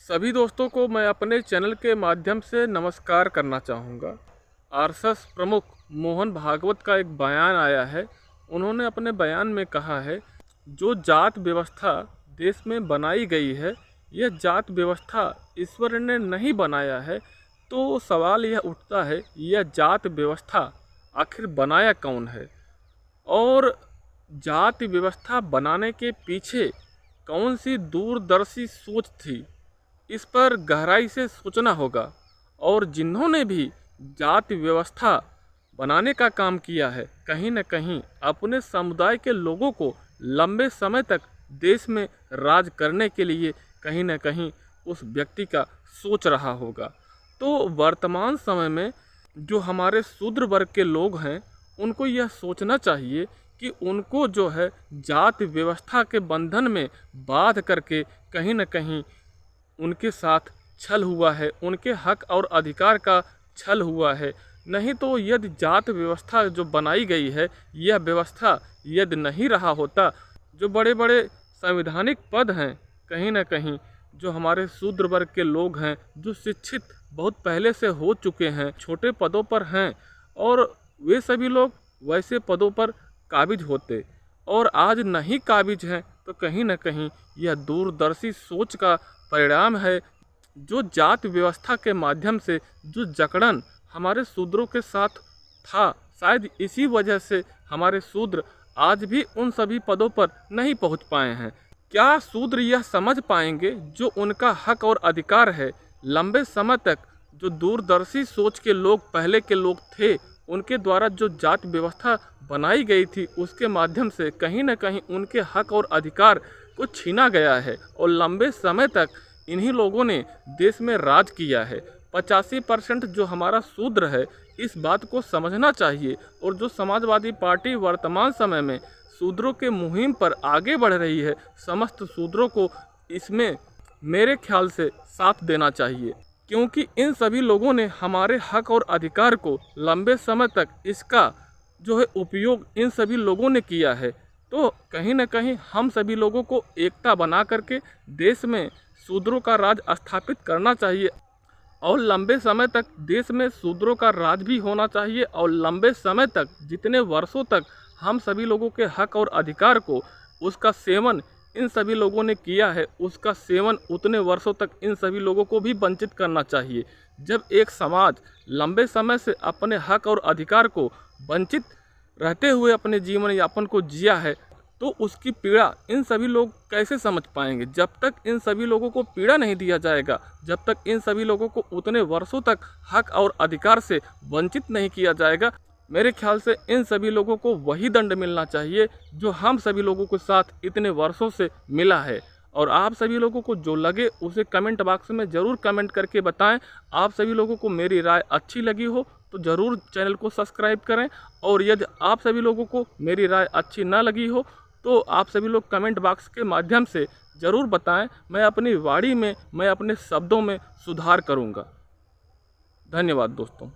सभी दोस्तों को मैं अपने चैनल के माध्यम से नमस्कार करना चाहूँगा। आरएसएस प्रमुख मोहन भागवत का एक बयान आया है। उन्होंने अपने बयान में कहा है, जो जात व्यवस्था देश में बनाई गई है, यह जात व्यवस्था ईश्वर ने नहीं बनाया है। तो सवाल यह उठता है, यह जात व्यवस्था आखिर बनाया कौन है और जाति व्यवस्था बनाने के पीछे कौन सी दूरदर्शी सोच थी। इस पर गहराई से सोचना होगा। और जिन्होंने भी जाति व्यवस्था बनाने का काम किया है, कहीं न कहीं अपने समुदाय के लोगों को लंबे समय तक देश में राज करने के लिए कहीं न कहीं उस व्यक्ति का सोच रहा होगा। तो वर्तमान समय में जो हमारे शूद्र वर्ग के लोग हैं, उनको यह सोचना चाहिए कि उनको जो है जाति व्यवस्था के बंधन में बांध करके कहीं न कहीं उनके साथ छल हुआ है, उनके हक और अधिकार का छल हुआ है। नहीं तो यदि जात व्यवस्था जो बनाई गई है, यह व्यवस्था यदि नहीं रहा होता, जो बड़े बड़े संवैधानिक पद हैं, कहीं न कहीं जो हमारे शूद्र वर्ग के लोग हैं, जो शिक्षित बहुत पहले से हो चुके हैं, छोटे पदों पर हैं, और वे सभी लोग वैसे पदों पर काबिज होते और आज नहीं काबिज हैं, तो कहीं न कहीं यह दूरदर्शी सोच का परिणाम है। जो जाति व्यवस्था के माध्यम से जो जकड़न हमारे शूद्रों के साथ था, शायद इसी वजह से हमारे शूद्र आज भी उन सभी पदों पर नहीं पहुंच पाए हैं। क्या शूद्र यह समझ पाएंगे जो उनका हक और अधिकार है? लंबे समय तक जो दूरदर्शी सोच के लोग पहले के लोग थे, उनके द्वारा जो जाति व्यवस्था बनाई गई थी, उसके माध्यम से कहीं न कहीं उनके हक और अधिकार को छीना गया है और लंबे समय तक इन्हीं लोगों ने देश में राज किया है। 85% जो हमारा शूद्र है, इस बात को समझना चाहिए। और जो समाजवादी पार्टी वर्तमान समय में शूद्रों के मुहिम पर आगे बढ़ रही है, समस्त शूद्रों को इसमें मेरे ख्याल से साथ देना चाहिए, क्योंकि इन सभी लोगों ने हमारे हक और अधिकार को लंबे समय तक इसका जो है उपयोग इन सभी लोगों ने किया है। तो कहीं न कहीं हम सभी लोगों को एकता बना करके देश में शूद्रों का राज स्थापित करना चाहिए और लंबे समय तक देश में शूद्रों का राज भी होना चाहिए। और लंबे समय तक, जितने वर्षों तक हम सभी लोगों के हक और अधिकार को उसका सेवन इन सभी लोगों ने किया है, उसका सेवन उतने वर्षों तक इन सभी लोगों को भी वंचित करना चाहिए। जब एक समाज लंबे समय से अपने हक और अधिकार को वंचित रहते हुए अपने जीवन यापन को जिया है, तो उसकी पीड़ा इन सभी लोग कैसे समझ पाएंगे? जब तक इन सभी लोगों को पीड़ा नहीं दिया जाएगा, जब तक इन सभी लोगों को उतने वर्षों तक हक और अधिकार से वंचित नहीं किया जाएगा, मेरे ख्याल से इन सभी लोगों को वही दंड मिलना चाहिए जो हम सभी लोगों के साथ इतने वर्षों से मिला है। और आप सभी लोगों को जो लगे उसे कमेंट बॉक्स में ज़रूर कमेंट करके बताएं। आप सभी लोगों को मेरी राय अच्छी लगी हो तो ज़रूर चैनल को सब्सक्राइब करें, और यदि आप सभी लोगों को मेरी राय अच्छी ना लगी हो तो आप सभी लोग कमेंट बॉक्स के माध्यम से ज़रूर बताएं। मैं अपनी वाणी में, मैं अपने शब्दों में सुधार करूंगा। धन्यवाद दोस्तों।